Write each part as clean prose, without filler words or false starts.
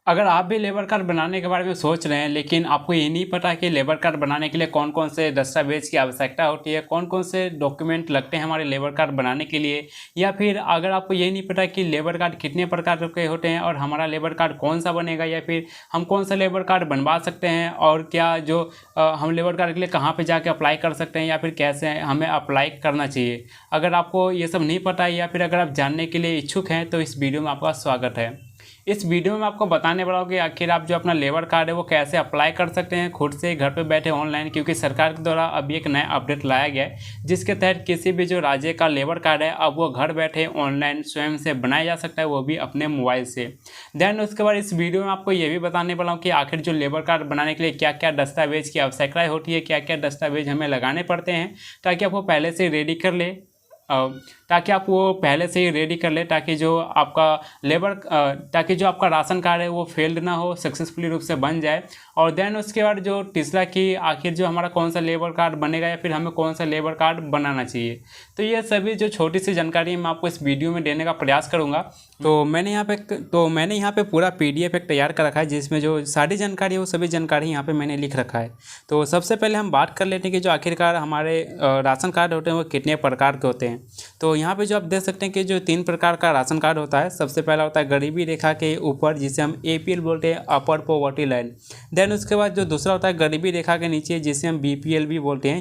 अगर आप भी लेबर कार्ड बनाने के बारे में सोच रहे हैं लेकिन आपको ये नहीं पता कि लेबर कार्ड बनाने के लिए कौन कौन से दस्तावेज की आवश्यकता होती है, कौन कौन से डॉक्यूमेंट लगते हैं हमारे लेबर कार्ड बनाने के लिए, या फिर अगर आपको ये नहीं पता कि लेबर कार्ड कितने प्रकार के होते हैं और हमारा लेबर कार्ड कौन सा बनेगा, या फिर हम कौन सा लेबर कार्ड बनवा सकते हैं, और क्या जो हम लेबर कार्ड के लिए कहाँ पर जाके अप्लाई कर सकते हैं, या फिर कैसे हमें अप्लाई करना चाहिए। अगर आपको ये सब नहीं पता है या फिर अगर आप जानने के लिए इच्छुक हैं तो इस वीडियो में आपका स्वागत है। इस वीडियो में मैं आपको बताने वाला हूँ कि आखिर आप जो अपना लेबर कार्ड है वो कैसे अप्लाई कर सकते हैं खुद से घर पे बैठे ऑनलाइन, क्योंकि सरकार के द्वारा अभी एक नया अपडेट लाया गया है जिसके तहत किसी भी जो राज्य का लेबर कार्ड है अब वो घर बैठे ऑनलाइन स्वयं से बनाया जा सकता है, वो भी अपने मोबाइल से। देन उसके बाद इस वीडियो में आपको ये भी बताने वाला हूँ कि आखिर जो लेबर कार्ड बनाने के लिए क्या क्या दस्तावेज की आवश्यकताएँ होती है, क्या क्या दस्तावेज हमें लगाने पड़ते हैं, ताकि आप वो पहले से रेडी कर ले ताकि आप वो पहले से ही रेडी कर ले, ताकि जो आपका राशन कार्ड है वो फेल्ड ना हो, सक्सेसफुली रूप से बन जाए। और देन उसके बाद जो तीसरा कि आखिर जो हमारा कौन सा लेबर कार्ड बनेगा या फिर हमें कौन सा लेबर कार्ड बनाना चाहिए। तो ये सभी जो छोटी सी जानकारी मैं आपको इस वीडियो में देने का प्रयास करूँगा। तो मैंने यहाँ पे पूरा PDF एक तैयार कर रखा है जिसमें जो सारी जानकारी है वो सभी जानकारी यहाँ पे मैंने लिख रखा है। तो सबसे पहले हम बात कर लेते हैं कि जो आखिरकार हमारे राशन कार्ड होते हैं वो कितने प्रकार के होते हैं। तो यहाँ पे जो आप देख सकते हैं कि जो 3 प्रकार का राशन कार्ड होता है। सबसे पहला होता है गरीबी रेखा के ऊपर, जिसे हम APL बोलते हैं, अपर पॉवर्टी लाइन। देन उसके बाद जो दूसरा होता है गरीबी रेखा के नीचे, जिसे हम BPL भी बोलते हैं।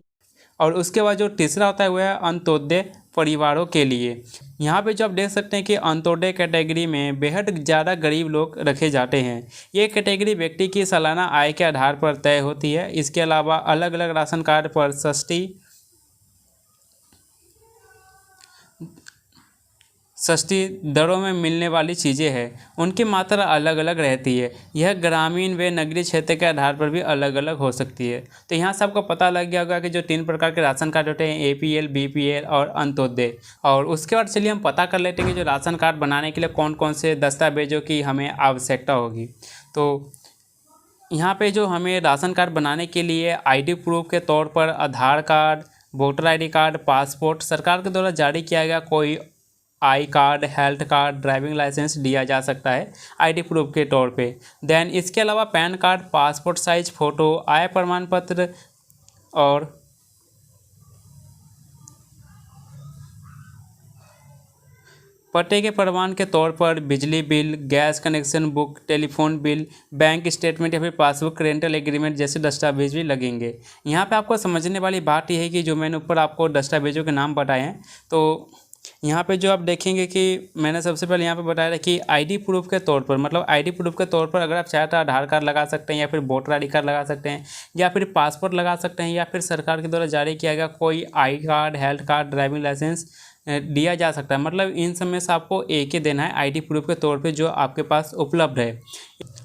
और उसके बाद जो तीसरा होता है वह है अंत्योदय परिवारों के लिए। यहाँ पे जो आप देख सकते हैं कि अंत्योदय कैटेगरी में बेहद ज़्यादा गरीब लोग रखे जाते हैं। ये कैटेगरी व्यक्ति की सालाना आय के आधार पर तय होती है। इसके अलावा अलग अलग राशन कार्ड पर सस्ती दरों में मिलने वाली चीज़ें हैं, उनकी मात्रा अलग अलग रहती है। यह ग्रामीण व नगरीय क्षेत्र के आधार पर भी अलग अलग हो सकती है। तो यहाँ से आपको पता लग गया होगा कि जो 3 प्रकार के राशन कार्ड होते हैं, APL, BPL और अंत्योदय। और उसके बाद चलिए हम पता कर लेते हैं कि जो राशन कार्ड बनाने के लिए कौन कौन से दस्तावेजों की हमें आवश्यकता होगी। तो यहाँ पे जो हमें राशन कार्ड बनाने के लिए ID प्रूफ के तौर पर Aadhaar card, voter ID card, passport, सरकार के द्वारा जारी किया गया कोई I card, health card, driving licence दिया जा सकता है ID प्रूफ के तौर पे। देन इसके अलावा PAN card, passport size photo, आय प्रमाण पत्र और पते के प्रमाण के तौर पर बिजली bill, gas connection book, telephone bill, bank statement या फिर पासबुक, रेंटल एग्रीमेंट जैसे दस्तावेज भी लगेंगे। यहाँ पे आपको समझने वाली बात यह है कि जो मैंने ऊपर आपको दस्तावेजों के नाम बताए हैं, तो यहाँ पे जो आप देखेंगे कि मैंने सबसे पहले यहाँ पे बताया था कि ID प्रूफ के तौर पर, मतलब ID प्रूफ के तौर पर अगर आप चाहें तो आधार कार्ड लगा सकते हैं, या फिर वोटर ID कार्ड लगा सकते हैं, या फिर पासपोर्ट लगा सकते हैं, या फिर सरकार के द्वारा जारी किया गया कोई I card, health card, driving licence दिया जा सकता है। मतलब इन सब में से आपको एक ही देना है ID प्रूफ के तौर पे जो आपके पास उपलब्ध है।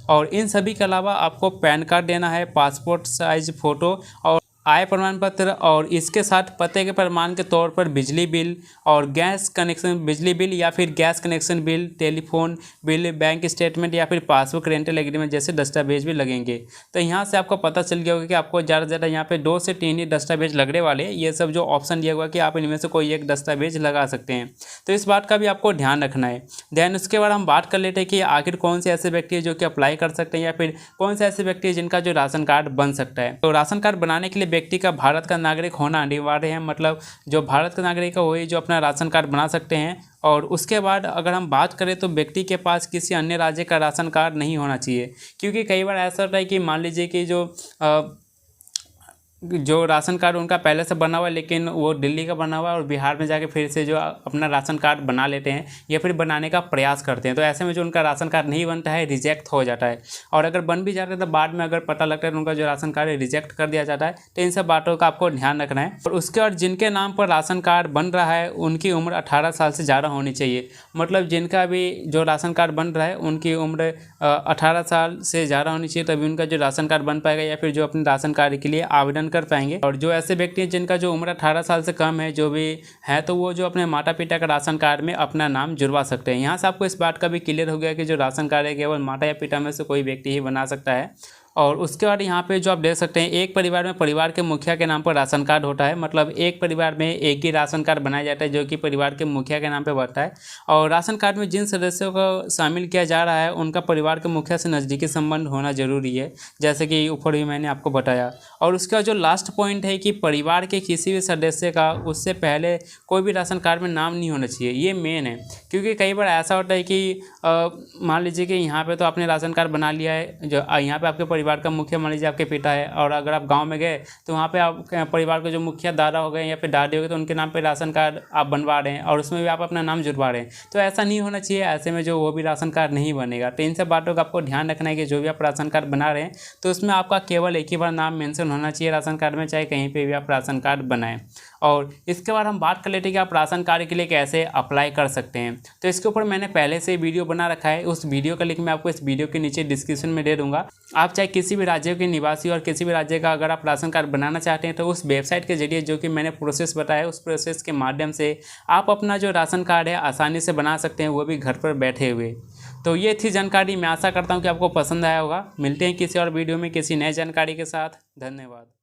और इन सभी के अलावा आपको पैन कार्ड देना है, पासपोर्ट साइज फ़ोटो और आय प्रमाण पत्र, और इसके साथ पते के प्रमाण के तौर पर बिजली बिल और गैस कनेक्शन, बिजली बिल या फिर gas connection bill, telephone bill, bank statement या फिर पासबुक, रेंटल एग्रीमेंट जैसे दस्तावेज भी लगेंगे। तो यहाँ से आपको पता चल गया होगा कि आपको ज़्यादा से ज़्यादा यहाँ पे 2 से 3 ही दस्तावेज लगने वाले हैं। ये सब जो ऑप्शन दिया हुआ कि आप इनमें से कोई एक दस्तावेज लगा सकते हैं, तो इस बात का भी आपको ध्यान रखना है। देन उसके बाद हम बात कर लेते हैं कि आखिर कौन से ऐसे व्यक्ति हैं जो कि अप्लाई कर सकते हैं, या फिर कौन से ऐसे व्यक्ति हैं जिनका जो राशन कार्ड बन सकता है। तो राशन कार्ड बनाने के लिए व्यक्ति का भारत का नागरिक होना अनिवार्य है। मतलब जो भारत का नागरिक है वही जो अपना राशन कार्ड बना सकते हैं। और उसके बाद अगर हम बात करें तो व्यक्ति के पास किसी अन्य राज्य का राशन कार्ड नहीं होना चाहिए, क्योंकि कई बार ऐसा होता है कि मान लीजिए कि जो राशन कार्ड उनका पहले से बना हुआ है लेकिन वो दिल्ली का बना हुआ है और बिहार में जाके फिर से जो अपना राशन कार्ड बना लेते हैं या फिर बनाने का प्रयास करते हैं, तो ऐसे में जो उनका राशन कार्ड नहीं बनता है, रिजेक्ट हो जाता है। और अगर बन भी जाता है तो बाद में अगर पता लगता है तो उनका जो राशन कार्ड है रिजेक्ट कर दिया जाता है। तो इन सब बातों का आपको ध्यान रखना है। और उसके बाद जिनके नाम पर राशन कार्ड बन रहा है उनकी उम्र 18 साल से ज़्यादा होनी चाहिए। मतलब जिनका भी जो राशन कार्ड बन रहा है उनकी उम्र 18 साल से ज़्यादा होनी चाहिए, तभी उनका जो राशन कार्ड बन पाएगा या फिर जो अपने राशन कार्ड के लिए आवेदन कर पाएंगे। और जो ऐसे व्यक्ति हैं जिनका जो उम्र 18 साल से कम है, जो भी है, तो वो जो अपने माता पिता का राशन कार्ड में अपना नाम जुड़वा सकते हैं। यहाँ से आपको इस बात का भी क्लियर हो गया कि जो राशन कार्ड है केवल माता या पिता में से कोई व्यक्ति ही बना सकता है। और उसके बाद यहाँ पे जो आप देख सकते हैं, एक परिवार में परिवार के मुखिया के नाम पर राशन कार्ड होता है। मतलब एक परिवार में एक ही राशन कार्ड बनाया जाता है जो कि परिवार के मुखिया के नाम पे बनता है। और राशन कार्ड में जिन सदस्यों को शामिल किया जा रहा है उनका परिवार के मुखिया से नज़दीकी संबंध होना जरूरी है, जैसे कि ऊपर भी मैंने आपको बताया। और उसका जो लास्ट पॉइंट है कि परिवार के किसी भी सदस्य का उससे पहले कोई भी राशन कार्ड में नाम नहीं होना चाहिए। ये मेन है, क्योंकि कई बार ऐसा होता है कि मान लीजिए कि यहाँ पे तो आपने राशन कार्ड बना लिया है, जो यहाँ पे आपके परिवार का मुखिया मान लीजिए आपके पिता है, और अगर आप गांव में गए तो वहाँ पे आप परिवार के जो मुखिया दादा हो गए या फिर दादी हो गए तो उनके नाम पे राशन कार्ड आप बनवा रहे हैं और उसमें भी आप अपना नाम जुड़वा रहे हैं। तो ऐसा नहीं होना चाहिए। ऐसे में जो वो भी राशन कार्ड नहीं बनेगा। तो इन सब बातों का आपको ध्यान रखना है कि जो भी आप राशन कार्ड बना रहे हैं तो उसमें आपका केवल एक ही बार नाम मेंशन होना चाहिए राशन कार्ड में, चाहे कहीं पे भी आप राशन कार्ड बनाएं। और इसके बाद हम बात कर लेते हैं कि आप राशन कार्ड के लिए कैसे अप्लाई कर सकते हैं। तो इसके ऊपर मैंने पहले से वीडियो बना रखा है, उस वीडियो का लिंक मैं आपको इस वीडियो के नीचे डिस्क्रिप्शन में दे दूंगा। आप चाहे किसी भी राज्य के निवासी और किसी भी राज्य का अगर आप राशन कार्ड बनाना चाहते हैं तो उस वेबसाइट के जरिए जो कि मैंने प्रोसेस बताया उस प्रोसेस के माध्यम से आप अपना जो राशन कार्ड है आसानी से बना सकते हैं, वो भी घर पर बैठे हुए। तो ये थी जानकारी। मैं आशा करता हूँ कि आपको पसंद आया होगा। मिलते हैं किसी और वीडियो में किसी नए जानकारी के साथ। धन्यवाद।